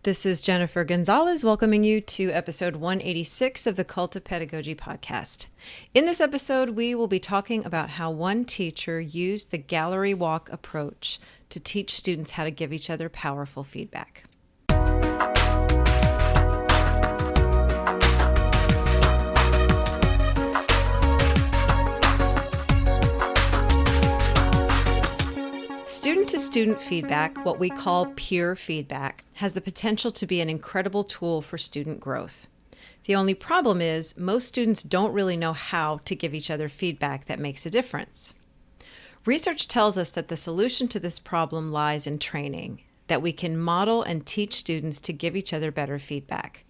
This is Jennifer Gonzalez welcoming you to episode 186 of the Cult of Pedagogy podcast. In this episode, we will be talking about how one teacher used the gallery walk approach to teach students how to give each other powerful feedback. Student-to-student feedback, what we call peer feedback, has the potential to be an incredible tool for student growth. The only problem is most students don't really know how to give each other feedback that makes a difference. Research tells us that the solution to this problem lies in training, that we can model and teach students to give each other better feedback.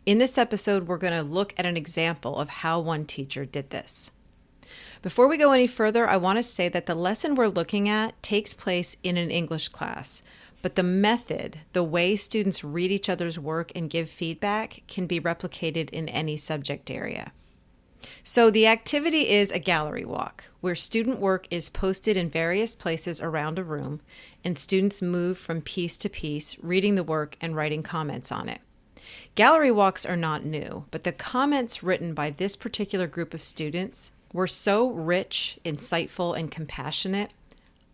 In this episode, we're going to look at an example of how one teacher did this. Before we go any further, I want to say that the lesson we're looking at takes place in an English class, but the method, the way students read each other's work and give feedback, can be replicated in any subject area. So the activity is a gallery walk, where student work is posted in various places around a room, and students move from piece to piece, reading the work and writing comments on it. Gallery walks are not new, but the comments written by this particular group of students were so rich, insightful, and compassionate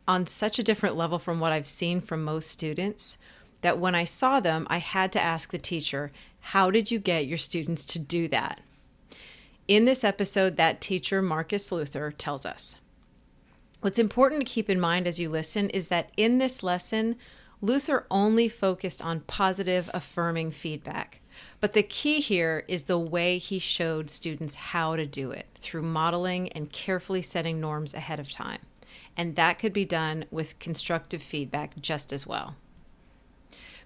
on such a different level from what I've seen from most students that when I saw them, I had to ask the teacher, how did you get your students to do that? In this episode, that teacher, Marcus Luther, tells us. What's important to keep in mind as you listen is that in this lesson, Luther only focused on positive, affirming feedback. But the key here is the way he showed students how to do it through modeling and carefully setting norms ahead of time. And that could be done with constructive feedback just as well.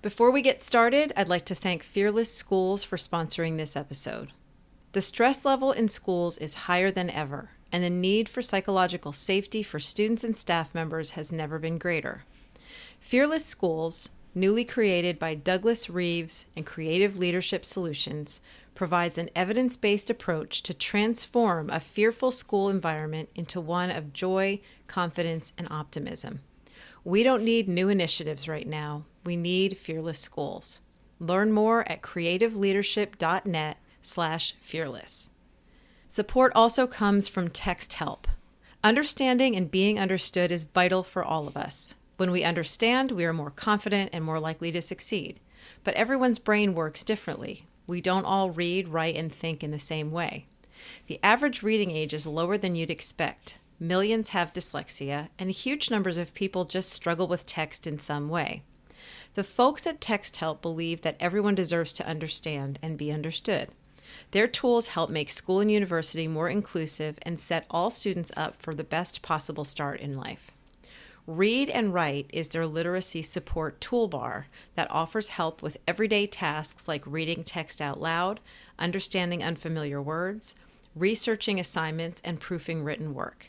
Before we get started, I'd like to thank Fearless Schools for sponsoring this episode. The stress level in schools is higher than ever, and the need for psychological safety for students and staff members has never been greater. Fearless Schools, newly created by Douglas Reeves and Creative Leadership Solutions, provides an evidence-based approach to transform a fearful school environment into one of joy, confidence, and optimism. We don't need new initiatives right now. We need Fearless Schools. Learn more at creativeleadership.net/fearless. Support also comes from Text Help. Understanding and being understood is vital for all of us. When we understand, we are more confident and more likely to succeed. But everyone's brain works differently. We don't all read, write, and think in the same way. The average reading age is lower than you'd expect. Millions have dyslexia, and huge numbers of people just struggle with text in some way. The folks at Text Help believe that everyone deserves to understand and be understood. Their tools help make school and university more inclusive and set all students up for the best possible start in life. Read and Write is their literacy support toolbar that offers help with everyday tasks like reading text out loud, understanding unfamiliar words, researching assignments, and proofing written work.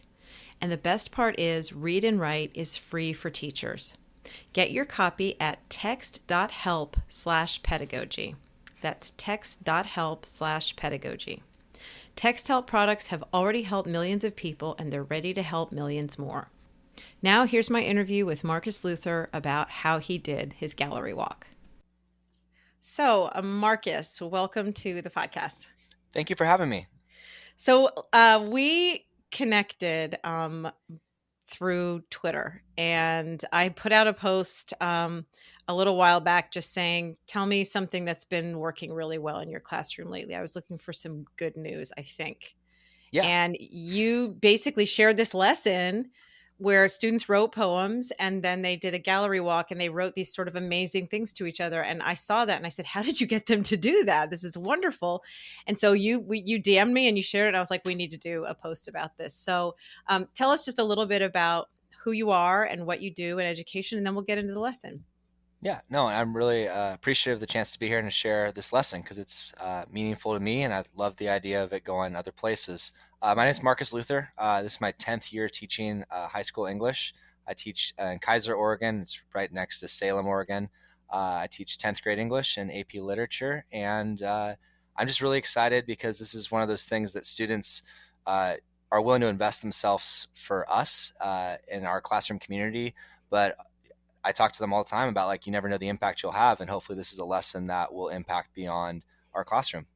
And the best part is Read and Write is free for teachers. Get your copy at text.help/pedagogy. That's text.help/pedagogy. Text Help products have already helped millions of people, and they're ready to help millions more. Now here's my interview with Marcus Luther about how he did his gallery walk. So, Marcus, welcome to the podcast. Thank you for having me. So we connected through Twitter, and I put out a post a little while back just saying, tell me something that's been working really well in your classroom lately. I was looking for some good news, I think. Yeah. And you basically shared this lesson where students wrote poems and then they did a gallery walk and they wrote these sort of amazing things to each other. And I saw that and I said, how did you get them to do that? This is wonderful. And so you DM'd me and you shared it. And I was like, we need to do a post about this. So tell us just a little bit about who you are and what you do in education, and then we'll get into the lesson. Yeah, no, I'm really appreciative of the chance to be here and to share this lesson because it's meaningful to me and I love the idea of it going other places. My name is Marcus Luther. This is my 10th year teaching high school English. I teach in Kaiser, Oregon. It's right next to Salem, Oregon. I teach 10th grade English and AP Literature. And I'm just really excited because this is one of those things that students are willing to invest themselves for us in our classroom community. But I talk to them all the time about like, you never know the impact you'll have. And hopefully this is a lesson that will impact beyond our classroom.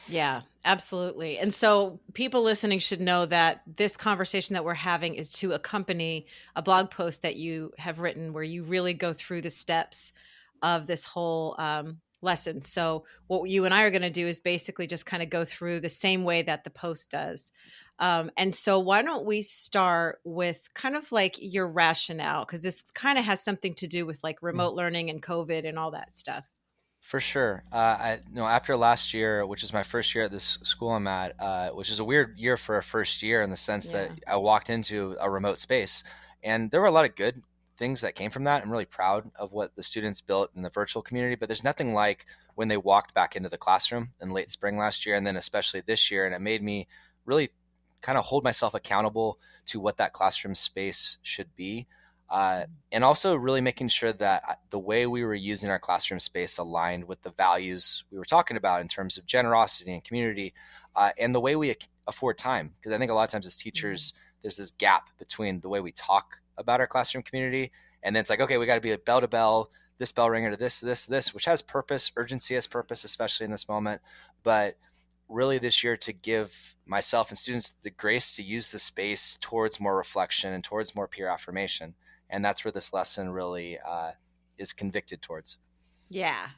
Yeah, absolutely. And so people listening should know that this conversation that we're having is to accompany a blog post that you have written where you really go through the steps of this whole lesson. So what you and I are going to do is basically just kind of go through the same way that the post does. And so why don't we start with kind of like your rationale? Because this kind of has something to do with like remote learning and COVID and all that stuff. For sure. After last year, which is my first year at this school I'm at, which is a weird year for a first year in the sense that Yeah. I walked into a remote space, and there were a lot of good things that came from that. I'm really proud of what the students built in the virtual community, but there's nothing like when they walked back into the classroom in late spring last year, and then especially this year, and it made me really kind of hold myself accountable to what that classroom space should be. And also really making sure that the way we were using our classroom space aligned with the values we were talking about in terms of generosity and community, and the way we afford time. Because I think a lot of times as Mhm. teachers, there's this gap between the way we talk about our classroom community, and then it's like, okay, we got to be a bell to bell, this bell ringer to this, which has purpose. Urgency has purpose, especially in this moment. But really this year to give myself and students the grace to use the space towards more reflection and towards more peer affirmation. And that's where this lesson really is convicted towards. Yeah.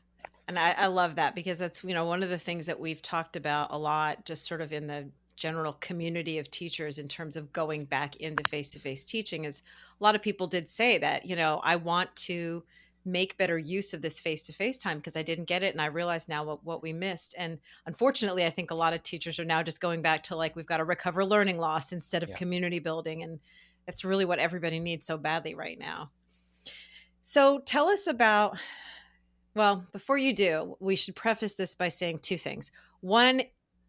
And I love that because that's, one of the things that we've talked about a lot, just sort of in the general community of teachers in terms of going back into face-to-face teaching is a lot of people did say that, I want to make better use of this face-to-face time because I didn't get it. And I realize now what we missed. And unfortunately, I think a lot of teachers are now just going back to like, we've got to recover learning loss instead of Yeah. community building. And that's really what everybody needs so badly right now. So tell us about, well, before you do, we should preface this by saying two things. One,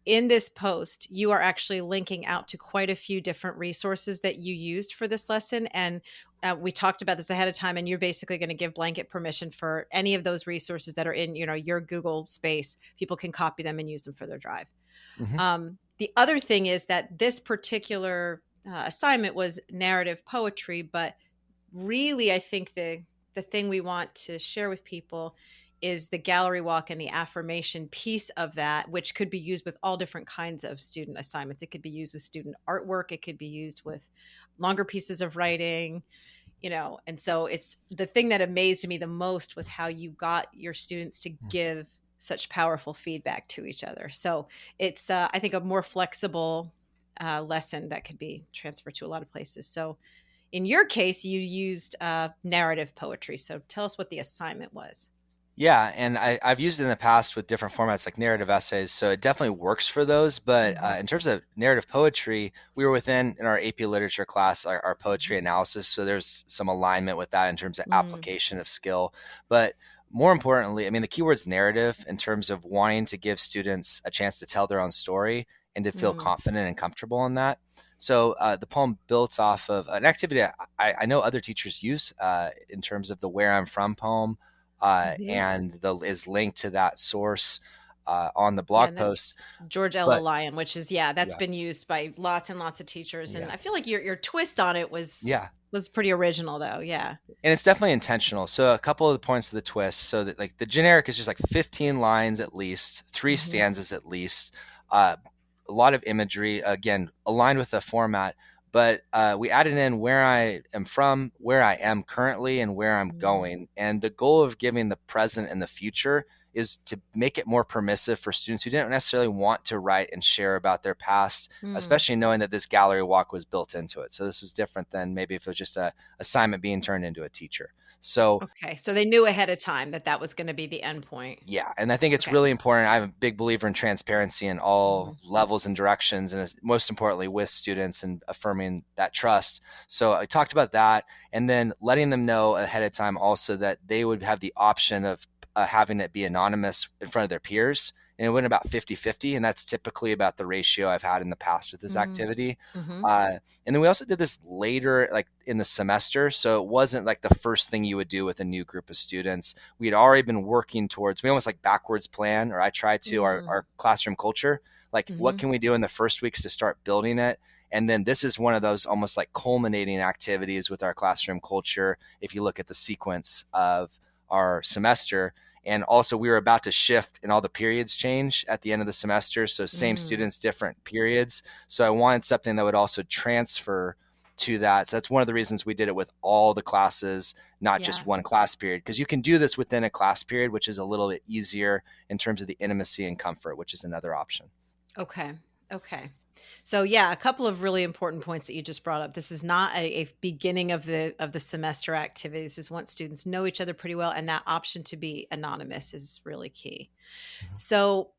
in this post, you are actually linking out to quite a few different resources that you used for this lesson. And we talked about this ahead of time, and you're basically going to give blanket permission for any of those resources that are in, your Google space. People can copy them and use them for their drive. Mm-hmm. The other thing is that this particular assignment was narrative poetry, but really, I think the thing we want to share with people is the gallery walk and the affirmation piece of that, which could be used with all different kinds of student assignments. It could be used with student artwork. It could be used with longer pieces of writing, and so it's the thing that amazed me the most was how you got your students to give such powerful feedback to each other. So it's, I think, a more flexible lesson that could be transferred to a lot of places. So in your case, you used narrative poetry. So tell us what the assignment was. Yeah, and I've used it in the past with different formats like narrative essays, so it definitely works for those. But Mm-hmm. in terms of narrative poetry, we were within in our AP literature class our poetry analysis, so there's some alignment with that in terms of Mm-hmm. application of skill. But more importantly, I mean, the keyword's narrative in terms of wanting to give students a chance to tell their own story and to feel Mm-hmm. confident and comfortable in that. So the poem built off of an activity I know other teachers use in terms of the "Where I'm From" poem, Mm-hmm. and is linked to that source on the Yeah, blog and post. that's George Ella But Lyon, which is, yeah, that's yeah, been used by lots and lots of teachers. And yeah, I feel like your twist on it yeah, was pretty original though. Yeah. and it's definitely intentional. So a couple of the points of the twist. So that like the generic is just like 15 lines at least, three Mm-hmm. stanzas at least, uh, a lot of imagery. Again, aligned with the format. But we added in where I am from, where I am currently, and where I'm going. And the goal of giving the present and the future is to make it more permissive for students who didn't necessarily want to write and share about their past, Mm. especially knowing that this gallery walk was built into it. So this is different than maybe if it was just a assignment being turned into a teacher. So Okay. So they knew ahead of time that that was going to be the end point. yeah, and I think it's Okay. really important. I'm a big believer in transparency in Mm-hmm. all levels and directions, and most importantly with students and affirming that trust. So I talked about that, and then letting them know ahead of time also that they would have the option of having it be anonymous in front of their peers. And it went about 50-50, and that's typically about the ratio I've had in the past with this activity. Mm-hmm. And then we also did this later, like in the semester. So it wasn't like the first thing you would do with a new group of students. We had already been working towards, we almost like backwards plan, or I try to, our classroom culture. Like, what Mm-hmm. can we do in the first weeks to start building it? And then this is one of those almost like culminating activities with our classroom culture. If you look at the sequence of our semester, and also we were about to shift and all the periods change at the end of the semester. So same Mm, students, different periods. So I wanted something that would also transfer to that. So that's one of the reasons we did it with all the classes, not yeah. just one class period, because you can do this within a class period, which is a little bit easier in terms of the intimacy and comfort, which is another option. Okay. Okay. So yeah, a couple of really important points that you just brought up. This is not a beginning of the semester activity. This is once students know each other pretty well, and that option to be anonymous is really key. Mhm. So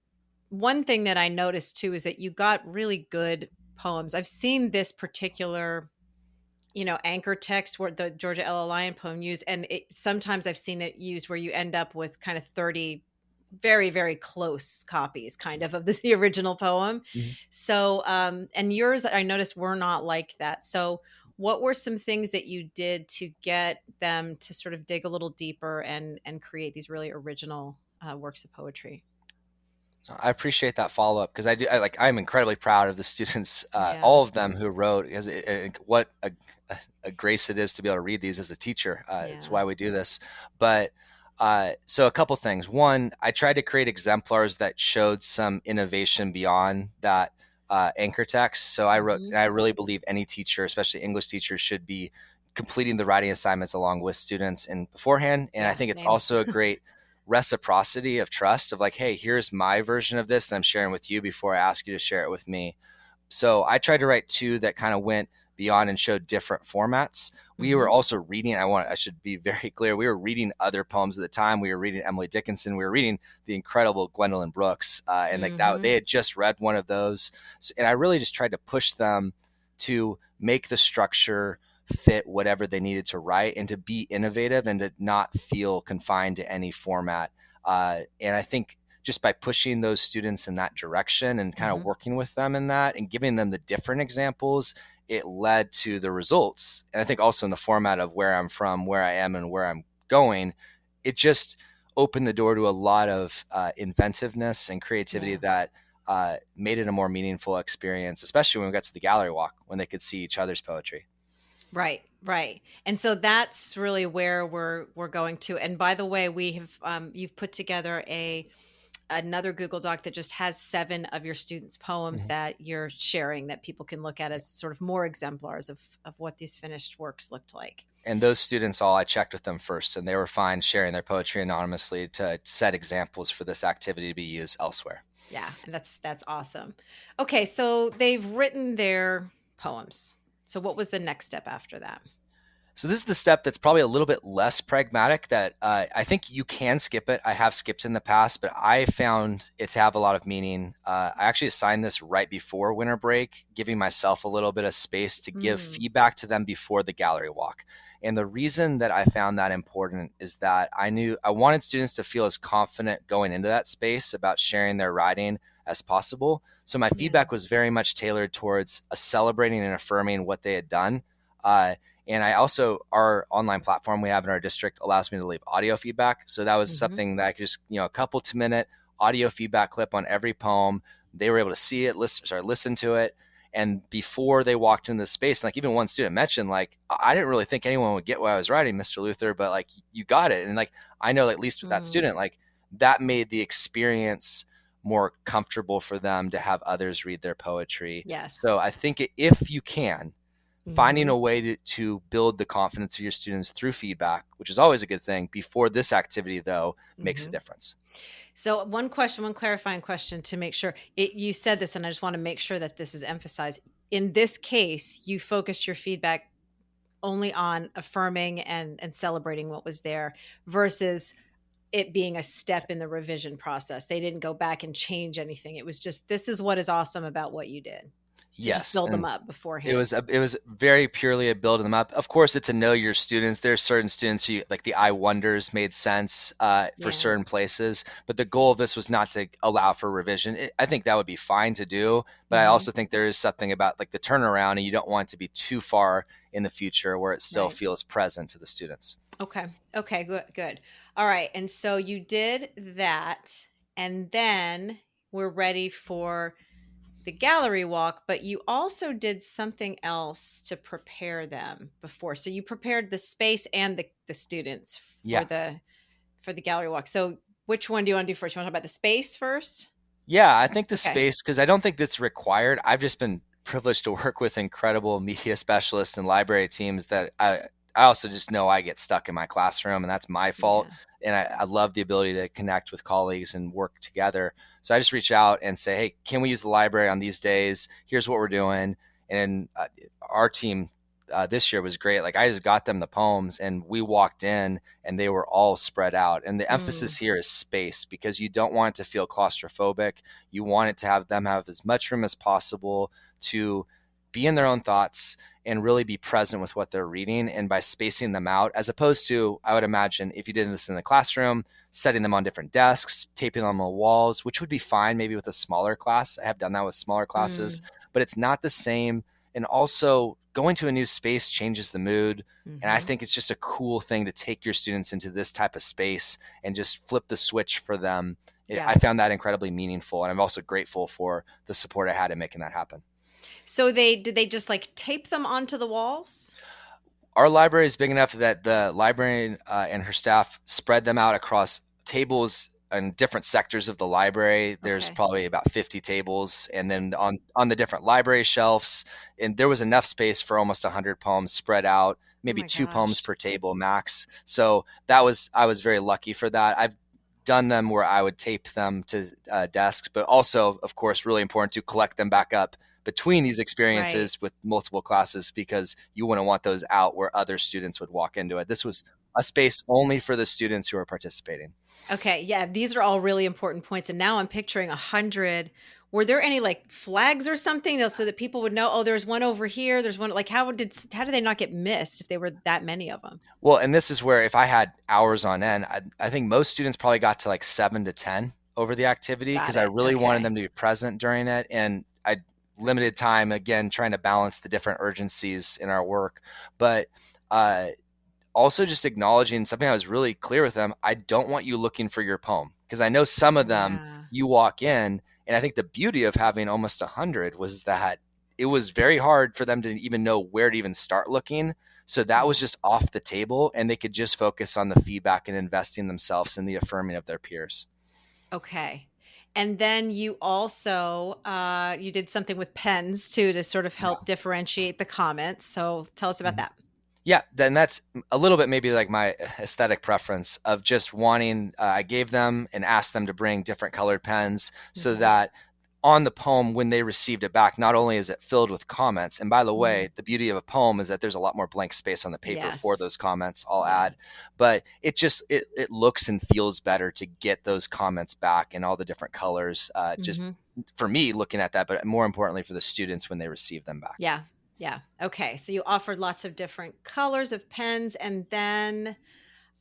one thing that I noticed too is that you got really good poems. I've seen this particular, anchor text where the Georgia Ella Lyon poem used, and sometimes I've seen it used where you end up with kind of 30 very, very close copies kind of the original poem. Mhm. So, and yours, I noticed, were not like that. So, what were some things that you did to get them to sort of dig a little deeper and create these really original works of poetry? I appreciate that follow up because I'm incredibly proud of the students, Yeah, all of them who wrote. Because what a grace it is to be able to read these as a teacher. It's yeah. why we do this. But so a couple things. One, I tried to create exemplars that showed some innovation beyond that anchor text. So I wrote, Hmm. and I really believe any teacher, especially English teachers, should be completing the writing assignments along with students in beforehand. And I Yeah, think it's same. also a great reciprocity of trust of like, hey, here's my version of this that I'm sharing with you before I ask you to share it with me. So I tried to write two that kind of went beyond and showed different formats. We were Hmm. also reading, I should be very clear, we were reading other poems at the time. We were reading Emily Dickinson. We were reading the incredible Gwendolyn Brooks. And like that, Hmm. they had just read one of those. And I really just tried to push them to make the structure fit whatever they needed to write and to be innovative and to not feel confined to any format. And I think just by pushing those students in that direction and kind of Hmm. working with them in that and giving them the different examples, it led to the results. And I think also in the format of where I'm from, where I am, and where I'm going, it just opened the door to a lot of inventiveness and creativity Yeah. that made it a more meaningful experience, especially when we got to the gallery walk when they could see each other's poetry. Right, right. And so that's really where we're going to. And by the way, we have you've put together a another Google Doc that just has 7 of your students' poems Mhm. that you're sharing that people can look at as sort of more exemplars of what these finished works looked like. And those students all, I checked with them first, and they were fine sharing their poetry anonymously to set examples for this activity to be used elsewhere. Yeah, and that's awesome. Okay, so they've written their poems. So what was the next step after that? So this is the step that's probably a little bit less pragmatic that I think you can skip it. I have skipped in the past, but I found it to have a lot of meaning. I actually assigned this right before winter break, giving myself a little bit of space to give Mm, feedback to them before the gallery walk. And the reason that I found that important is that I knew I wanted students to feel as confident going into that space about sharing their writing as possible. So my yeah. feedback was very much tailored towards celebrating and affirming what they had done. And I also, our online platform we have in our district allows me to leave audio feedback. So that was Hmm. something that I could just, a couple to minute audio feedback clip on every poem. They were able to see it, listen to it. And before they walked into the space, like even one student mentioned, like, I didn't really think anyone would get what I was writing, Mr. Luther, but like you got it. And like, I know at least with that Mm, student, like that made the experience more comfortable for them to have others read their poetry. yes. So I think if you can, finding Hmm. a way to build the confidence of your students through feedback, which is always a good thing before this activity though, makes a Hmm. difference. So one question, one clarifying question to make sure you said this, and I just want to make sure that this is emphasized. In this case, you focused your feedback only on affirming and celebrating what was there versus it being a step in the revision process. They didn't go back and change anything. It was just, this is what is awesome about what you did, to just Yes, build them and up beforehand. it was very purely a building them up. Of course, it's a know your students. There are certain students who like the I wonders made sense for Yeah. certain places, but the goal of this was not to allow for revision. I think that would be fine to do, but I Hmm. also think there is something about like the turnaround, and you don't want it to be too far in the future where it still Right. feels present to the students. Okay. Okay. Good. Good. All right. And so you did that, and then we're ready for the gallery walk, but you also did something else to prepare them before. So you prepared the space and the students Yeah. for the gallery walk. So which one do you want to do first? You want to talk about the space first? Yeah, I think the Okay. space, because I don't think that's required. I've just been privileged to work with incredible media specialists and library teams that I also just know I get stuck in my classroom, and that's my fault. Yeah. And I love the ability to connect with colleagues and work together. So I just reach out and say, hey, can we use the library on these days? Here's what we're doing. And our team this year was great. Like I just got them the poems, and we walked in and they were all spread out. And the emphasis Mm, here is space, because you don't want it to feel claustrophobic. You want it to have them have as much room as possible to be in their own thoughts and really be present with what they're reading. And by spacing them out, as opposed to, I would imagine, if you did this in the classroom, setting them on different desks, taping them on the walls, which would be fine maybe with a smaller class. I have done that with smaller classes, mm, but it's not the same. And also, going to a new space changes the mood. And I hmm. think it's just a cool thing to take your students into this type of space and just flip the switch for them. Yeah. I found that incredibly meaningful. And I'm also grateful for the support I had in making that happen. So they just like tape them onto the walls? Our library is big enough that the librarian and her staff spread them out across tables in different sectors of the library. There's Okay. probably about 50 tables, and then on the different library shelves, and there was enough space for almost 100 poems spread out, Oh maybe my two poems gosh. per table max. So I was very lucky for that. I've done them where I would tape them to desks, but also, of course, really important to collect them back up between these Right. experiences with multiple classes, because you wouldn't want those out where other students would walk into it. This was a space only for the students who are participating. Okay. Yeah, these are all really important points. And now I'm picturing 100. Were there any like flags or something so that people would know, oh, there's one over here, there's one like how did they not get missed if they were that many of them? Well, and this is where if I had hours on end, I think most students probably got to like 7 to 10 over the activity, Got because I it. really wanted Okay. them to be present during it. And I limited time, again, trying to balance the different urgencies in our work. But uh, also just acknowledging something I was really clear with them. I don't want you looking for your poem, because I know some of them Yeah. you walk in, and I think the beauty of having almost 100 was that it was very hard for them to even know where to even start looking. So that was Oh, just off the table, and they could just focus on the feedback and investing themselves in the affirming of their peers. okay. And then you also you did something with pens too to sort of Yeah. help differentiate the comments. So tell us about Mhm. that. Yeah, then that's a little bit maybe like my aesthetic preference of just wanting. I gave them and asked them to bring different colored pens so Hmm. that on the poem, when they received it back, not only is it filled with comments, and by the way, Mm. the beauty of a poem is that there's a lot more blank space on the paper for Yes. those comments, I'll Yeah. add, but it looks and feels better to get those comments back in all the different colors. Just Hmm. for me looking at that, but more importantly for the students when they receive them back. Yeah. Yeah. Okay. So you offered lots of different colors of pens, and then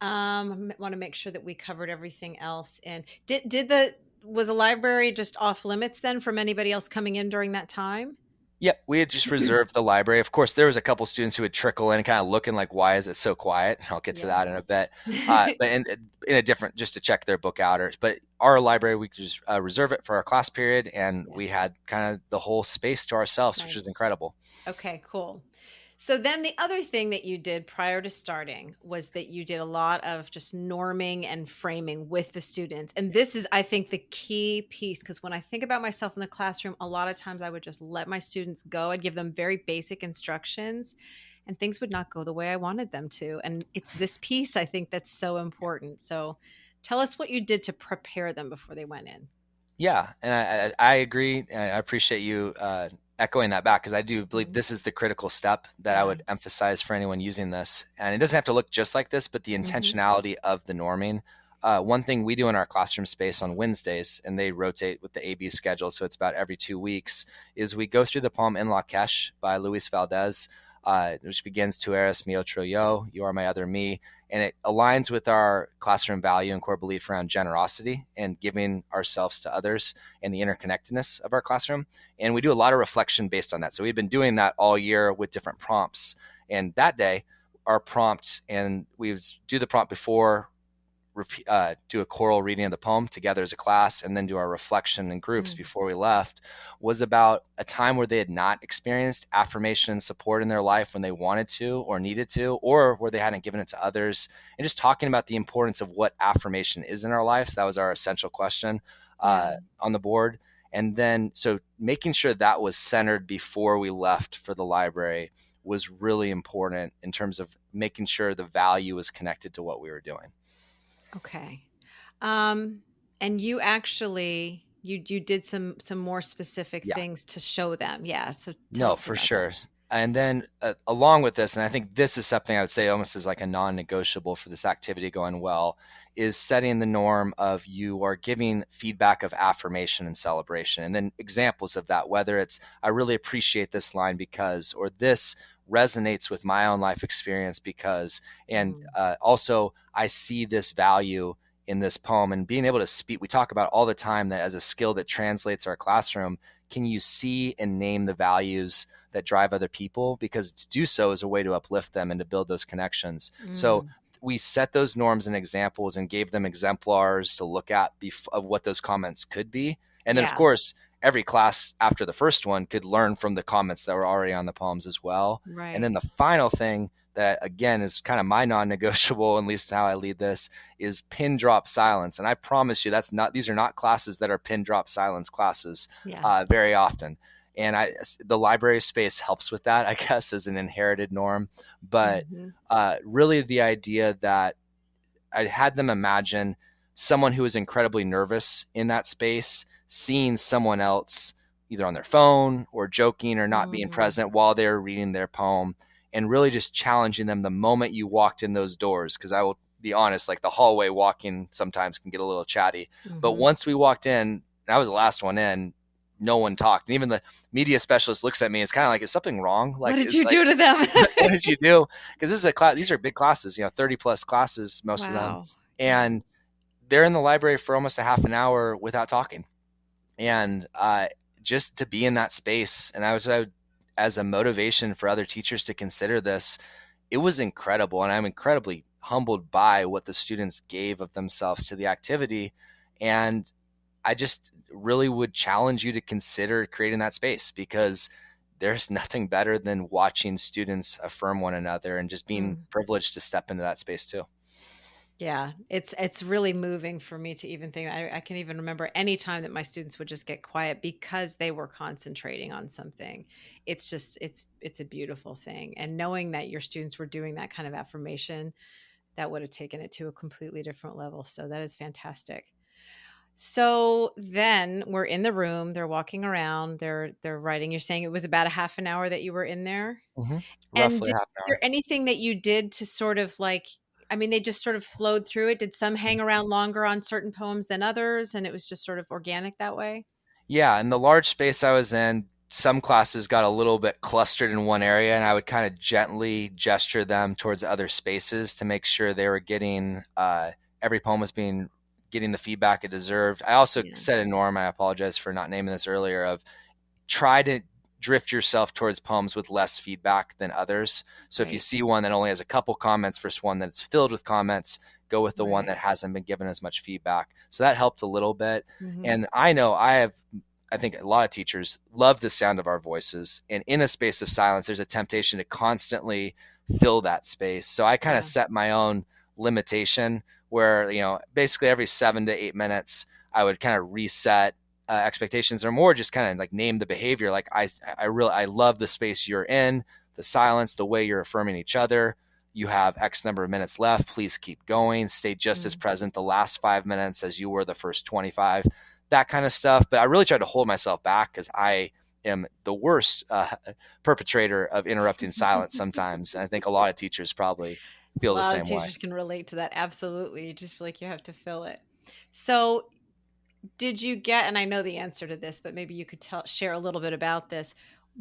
want to make sure that we covered everything else. And did the was the library just off limits then from anybody else coming in during that time? Yep, we had just reserved the library. Of course, there was a couple students who would trickle in, kind of looking like, "Why is it so quiet?" I'll get to Yeah. that in a bit. But in a different, just to check their book out. But our library, we could just reserve it for our class period, and Yeah. we had kind of the whole space to ourselves, which was Nice. incredible. Okay, cool. So then the other thing that you did prior to starting was that you did a lot of just norming and framing with the students. And this is, I think, the key piece because when I think about myself in the classroom, a lot of times I would just let my students go. I'd give them very basic instructions and things would not go the way I wanted them to. And it's this piece I think that's so important. So tell us what you did to prepare them before they went in. Yeah, and I agree, and I appreciate you echoing that back, because I do believe Mhm. this is the critical step that I Yeah. would emphasize for anyone using this. And it doesn't have to look just like this, but the Hmm. intentionality of the norming. One thing we do in our classroom space on Wednesdays, and they rotate with the AB schedule, so it's about every 2 weeks, is we go through the poem In La Kesh by Luis Valdez, which begins Tu eres mi otro yo, you are my other me, and it aligns with our classroom value and core belief around generosity and giving ourselves to others and the interconnectedness of our classroom. And we do a lot of reflection based on that. So we've been doing that all year with different prompts. And that day, our prompt, and we do the prompt before do a choral reading of the poem together as a class, and then do our reflection in groups Mm. before we left, was about a time where they had not experienced affirmation and support in their life when they wanted to or needed to, or where they hadn't given it to others, and just talking about the importance of what affirmation is in our lives. That was our essential question Yeah. on the board. And then, so making sure that was centered before we left for the library was really important in terms of making sure the value was connected to what we were doing. Okay. Um, and you actually you did some more specific Yeah. things to show them. Yeah. So tell No, us for about that. sure. And then along with this, and I think this is something I would say almost as like a non-negotiable for this activity going well, is setting the norm of you are giving feedback of affirmation and celebration. And then examples of that, whether it's, I really appreciate this line because, or this resonates with my own life experience because, and Mm. also I see this value in this poem. And being able to speak, we talk about all the time that as a skill that translates our classroom, can you see and name the values that drive other people? Because to do so is a way to uplift them and to build those connections. So Mm. we set those norms and examples and gave them exemplars to look at of what those comments could be. And then, of Yeah. course, every class after the first one could learn from the comments that were already on the poems as well. And Right. then the final thing that, again, is kind of my non-negotiable, at least how I lead this, is pin drop silence. And I promise you, these are not classes that are pin drop silence classes Yeah. very often. And the library space helps with that, I guess, as an inherited norm. But Hmm. really, the idea that I had them imagine someone who is incredibly nervous in that space, seeing someone else either on their phone or joking or not being Mm. present while they're reading their poem, and really just challenging them the moment you walked in those doors. Because I will be honest, like the hallway walking sometimes can get a little chatty. But Hmm. once we walked in, and I was the last one in, no one talked. And even the media specialist looks at me. It's kind of like, is something wrong? What Like, did is you like, do to them? what did you do? Because this is a class, these are big classes, 30 plus classes, most of them. Wow. Yeah. And they're in the library for almost a half an hour without talking. And just to be in that space, and as a motivation for other teachers to consider this, it was incredible. And I'm incredibly humbled by what the students gave of themselves to the activity. And I just really would challenge you to consider creating that space, because there's nothing better than watching students affirm one another and just being Mm. privileged to step into that space too. Yeah, it's really moving for me to even think. I can even remember any time that my students would just get quiet because they were concentrating on something. It's just it's a beautiful thing. And knowing that your students were doing that kind of affirmation, that would have taken it to a completely different level. So that is fantastic. So then we're in the room, they're walking around, they're writing. You're saying it was about a half an hour that you were in there? Hmm. And Roughly did half an there hour. anything that you did to sort of like, I mean, they just sort of flowed through it? Did some hang around longer on certain poems than others, and it was just sort of organic that way? Yeah, in the large space I was in, some classes got a little bit clustered in one area, and I would kind of gently gesture them towards other spaces to make sure they were getting every poem was being getting the feedback it deserved. I also Yeah, set a norm. I apologize for not naming this earlier. Of try to drift yourself towards poems with less feedback than others. So if you right, see one that only has a couple comments versus one that's filled with comments, go with the one that right. hasn't been given as much feedback. So that helped a little bit. Mhm. And I know I think a lot of teachers love the sound of our voices. And in a space of silence, there's a temptation to constantly fill that space. So I kind of Yeah. set my own limitation where, basically every 7 to 8 minutes, I would kind of reset expectations, or more just kind of like name the behavior. Like I love the space you're in, the silence, the way you're affirming each other. You have X number of minutes left. Please keep going. Stay just as Mm. present the last 5 minutes as you were the first 25. That kind of stuff. But I really tried to hold myself back because I am the worst perpetrator of interrupting silence sometimes. And I think a lot of teachers probably A feel the lot of same way. teachers can relate to that, absolutely. You just feel like you have to fill it. So, did you get, and I know the answer to this, but maybe you could share a little bit about this.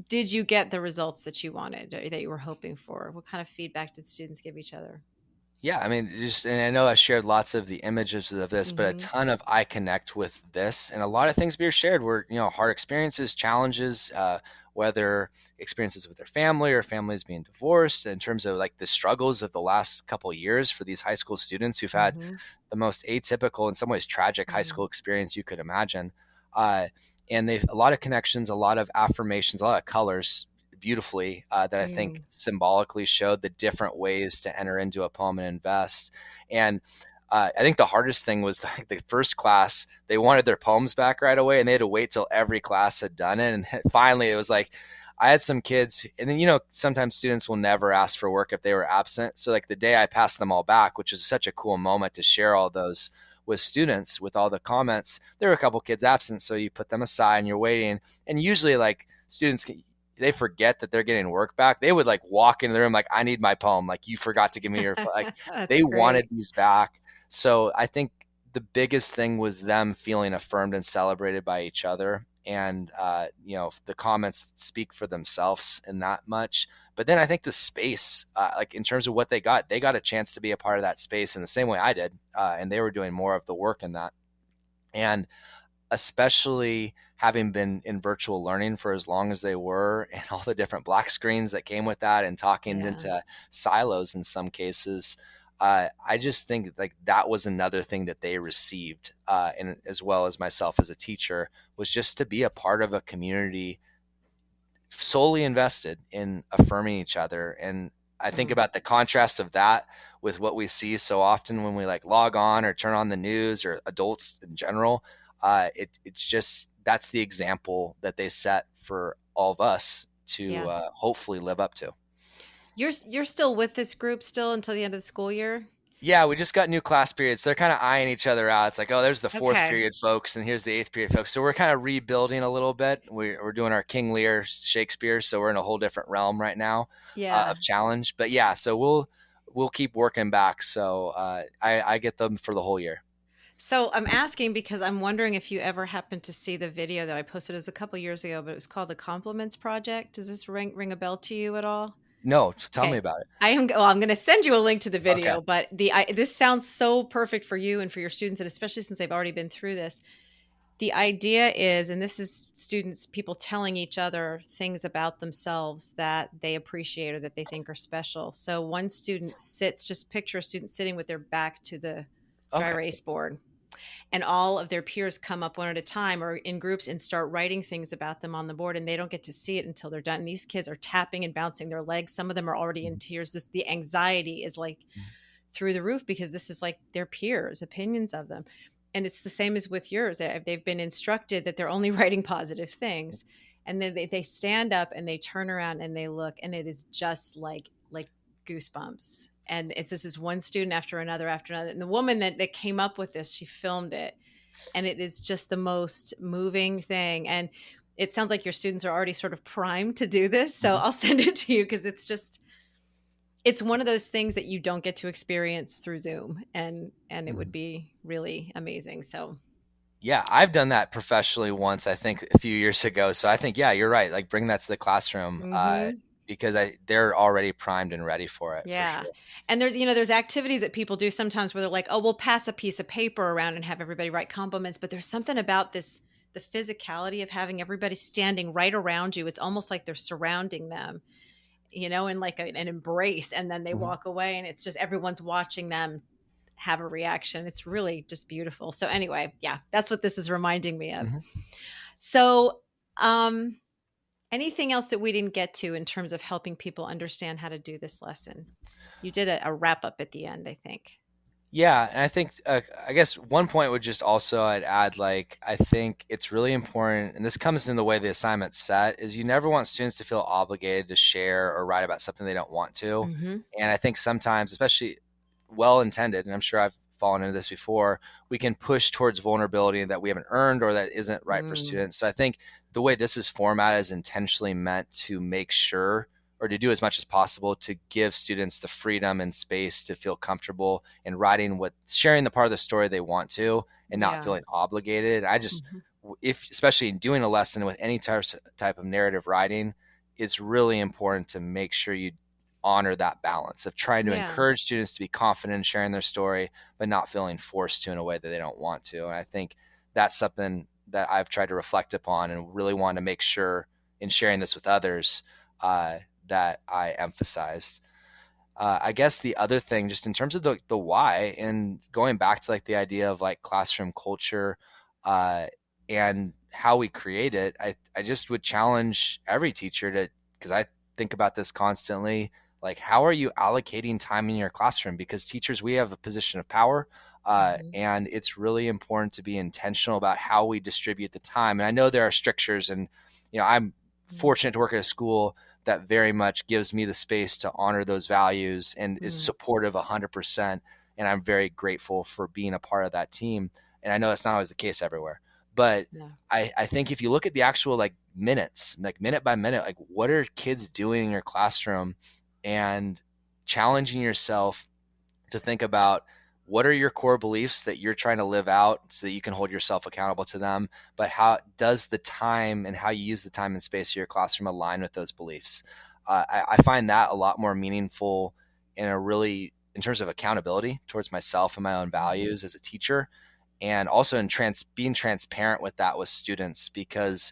Did you get the results that you wanted or that you were hoping for? What kind of feedback did students give each other? Yeah, I mean, and I know I shared lots of the images of this, but a Mhm. ton of I connect with this, and a lot of things being shared were, hard experiences, challenges, whether experiences with their family or families being divorced, in terms of like the struggles of the last couple of years for these high school students who've had Mm-hmm. the most atypical, in some ways tragic high Mm. school experience you could imagine. Uh, and they've a lot of connections, a lot of affirmations, a lot of colors beautifully that I think Mm. symbolically showed the different ways to enter into a poem and invest. And I think the hardest thing was the first class, they wanted their poems back right away and they had to wait till every class had done it. And finally it was like, I had some kids, and then, sometimes students will never ask for work if they were absent. So like the day I passed them all back, which was such a cool moment to share all those with students with all the comments, there were a couple kids absent. So you put them aside and you're waiting. And usually like students, they forget that they're getting work back. They would like walk into the room like, I need my poem. Like, you forgot to give me your, like, That's they wanted great. these back. So I think the biggest thing was them feeling affirmed and celebrated by each other. And, the comments speak for themselves in that much. But then I think the space, like in terms of what they got a chance to be a part of that space in the same way I did. And they were doing more of the work in that. And especially having been in virtual learning for as long as they were, and all the different black screens that came with that, and talking Yeah. into silos in some cases, I just think like that was another thing that they received, and as well as myself as a teacher, was just to be a part of a community solely invested in affirming each other. And I think Mm. about the contrast of that with what we see so often when we like log on or turn on the news, or adults in general. It's just, that's the example that they set for all of us to Yeah. hopefully live up to. You're still with this group still until the end of the school year? Yeah, we just got new class periods. So they're kind of eyeing each other out. It's like, oh, there's the fourth Okay. period folks, and here's the eighth period folks. So we're kind of rebuilding a little bit. We're doing our King Lear Shakespeare, so we're in a whole different realm right now Yeah. of challenge. But yeah, so we'll keep working back. So I get them for the whole year. So I'm asking because I'm wondering if you ever happened to see the video that I posted. It was a couple years ago, but it was called the Compliments Project. Does this ring a bell to you at all? No, tell me Okay. about it. I'm going to send you a link to the Okay. video, but this sounds so perfect for you and for your students, and especially since they've already been through this. The idea is, and this is students, people telling each other things about themselves that they appreciate or that they think are special. So one student sits, just picture a student sitting with their back to the dry Okay. erase board, and all of their peers come up one at a time or in groups and start writing things about them on the board, and they don't get to see it until they're done. And these kids are tapping and bouncing their legs. Some of them are already in tears. The anxiety is like through the roof because this is like their peers' opinions of them. And it's the same as with yours. They've been instructed that they're only writing positive things. And then they stand up and they turn around and they look, and it is just like goosebumps. And it's this is one student after another after another. And the woman that came up with this, she filmed it. And it is just the most moving thing. And it sounds like your students are already sort of primed to do this. So Mhm. I'll send it to you because it's one of those things that you don't get to experience through Zoom, and it would Mhm. be really amazing. So, Yeah, I've done that professionally once, I think a few years ago. So I think, yeah, you're right. Like bring that to the classroom, mhm. because they're already primed and ready for it for Yeah. sure. And there's activities that people do sometimes where they're like, "Oh, we'll pass a piece of paper around and have everybody write compliments," but there's something about this the physicality of having everybody standing right around you. It's almost like they're surrounding them, in like an embrace, and then they Mhm. walk away and it's just everyone's watching them have a reaction. It's really just beautiful. So anyway, yeah, that's what this is reminding me of. Mhm. So, um anything else that we didn't get to in terms of helping people understand how to do this lesson? You did a wrap up at the end, I think. Yeah, and I think I guess one point would just also I'd add, like, I think it's really important, and this comes in the way the assignment's set, is you never want students to feel obligated to share or write about something they don't want to. Mhm. And I think sometimes, especially well intended, and I'm sure I've fallen into this before, we can push towards vulnerability that we haven't earned or that isn't right for Mm. students. So I think the way this is formatted is intentionally meant to make sure, or to do as much as possible to give students the freedom and space to feel comfortable in writing sharing the part of the story they want to, and not Yeah. feeling obligated. I just, Mhm. if especially in doing a lesson with any type of narrative writing, it's really important to make sure you honor that balance of trying to Yeah. encourage students to be confident in sharing their story, but not feeling forced to in a way that they don't want to. And I think that's something that I've tried to reflect upon and really want to make sure in sharing this with others that I emphasized. I guess the other thing, just in terms of the why, and going back to like the idea of like classroom culture uh, and how we create it, I just would challenge every teacher to, because I think about this constantly, like how are you allocating time in your classroom? Because teachers, we have a position of power, Mm-hmm. and it's really important to be intentional about how we distribute the time. And I know there are strictures, and I'm fortunate to work at a school that very much gives me the space to honor those values and is Mm-hmm. supportive 100%. And I'm very grateful for being a part of that team. And I know that's not always the case everywhere, but Yeah. I think if you look at the actual like minutes, like minute by minute, like what are kids doing in your classroom, and challenging yourself to think about what are your core beliefs that you're trying to live out so that you can hold yourself accountable to them, but how does the time and how you use the time and space of your classroom align with those beliefs? I find that a lot more meaningful in terms of accountability towards myself and my own Mm-hmm. values as a teacher, and also in being transparent with that with students. Because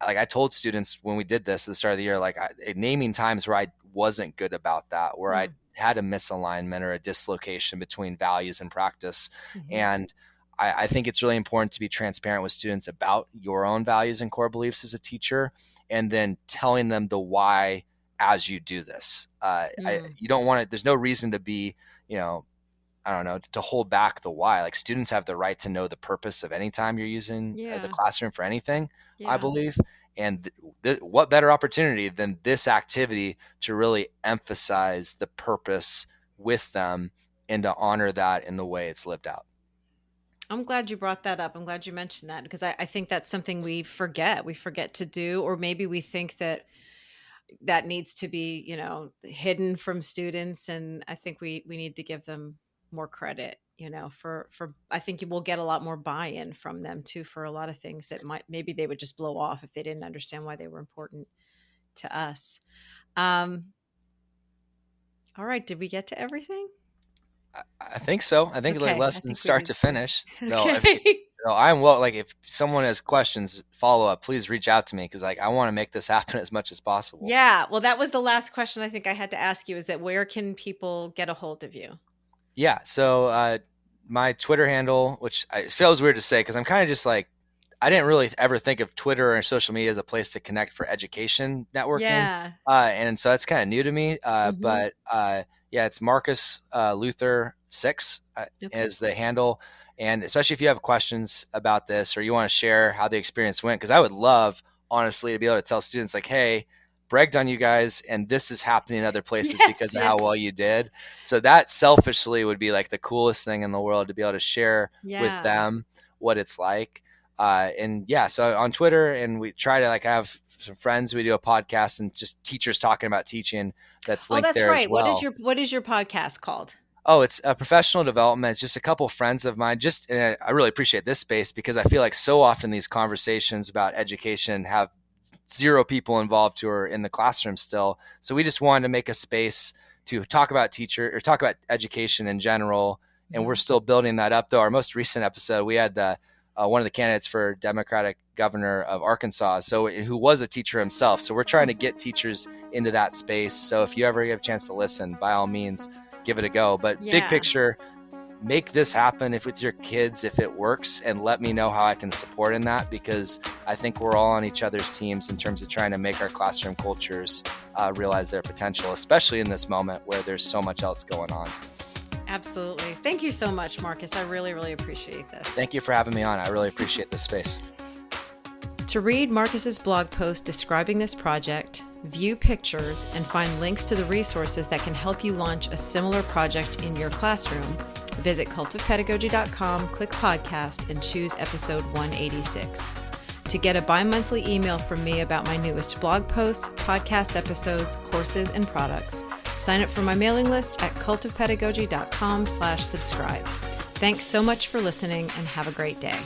like I told students when we did this at the start of the year, like naming times where I wasn't good about that, where I had a misalignment or a dislocation between values and practice. Mm-hmm. And I think it's really important to be transparent with students about your own values and core beliefs as a teacher, and then telling them the why as you do this. Mm. You don't want to, there's no reason to be, you know, I don't know, to hold back the why. Like students have the right to know the purpose of any time you're using the Yeah. classroom for anything, I Yeah. believe. And what better opportunity than this activity to really emphasize the purpose with them and to honor that in the way it's lived out. I'm glad you brought that up. I'm glad you mentioned that because I think that's something we forget. We forget to do, or maybe we think that that needs to be, hidden from students. And I think we need to give them more credit, for I think you will get a lot more buy-in from them too for a lot of things that might maybe they would just blow off if they didn't understand why they were important to us. Um, all right, did we get to everything? I think so. I think like Okay, I lessons think we start did to too. finish. Though, Okay. I'm well. Like if someone has questions, follow up. Please reach out to me because like I want to make this happen as much as possible. Yeah, well, that was the last question I think I had to ask you is that where can people get a hold of you? Yeah. So my Twitter handle, which it feels weird to say because I'm kind of just like I didn't really ever think of Twitter or social media as a place to connect for education networking, Yeah. and so that's kind of new to me. Mhm. But yeah, it's Marcus Luther 6 Okay. is the handle, and especially if you have questions about this or you want to share how the experience went, because I would love honestly to be able to tell students like, hey, bragged on you guys and this is happening in other places Yes, because of how yes. well you did. So that selfishly would be like the coolest thing in the world to be able to share with Yeah. them what it's like. And yeah, so on Twitter, and we try to like have some friends. We do a podcast and just teachers talking about teaching that's Oh, linked that's there as right. well. What is your podcast called? Oh, it's a professional development. It's just a couple friends of mine. Just I really appreciate this space because I feel like so often these conversations about education have zero people involved who are in the classroom still. So we just wanted to make a space to talk about teacher or talk about education in general. And we're Mhm. still building that up. Though our most recent episode, we had the one of the candidates for Democratic governor of Arkansas, so who was a teacher himself. So we're trying to get teachers into that space. So if you ever get a chance to listen, by all means, give it a go. But big Yeah. picture, make this happen if with your kids if it works, and let me know how I can support in that, because I think we're all on each other's teams in terms of trying to make our classroom cultures realize their potential, especially in this moment where there's so much else going on. Absolutely. Thank you so much, Marcus. I really, really appreciate this. Thank you for having me on. I really appreciate this space. To read Marcus's blog post describing this project, view pictures, and find links to the resources that can help you launch a similar project in your classroom, visit cultofpedagogy.com, click podcast, and choose episode 186. To get a bi-monthly email from me about my newest blog posts, podcast episodes, courses, and products, sign up for my mailing list at cultofpedagogy.com/subscribe. Thanks so much for listening and have a great day.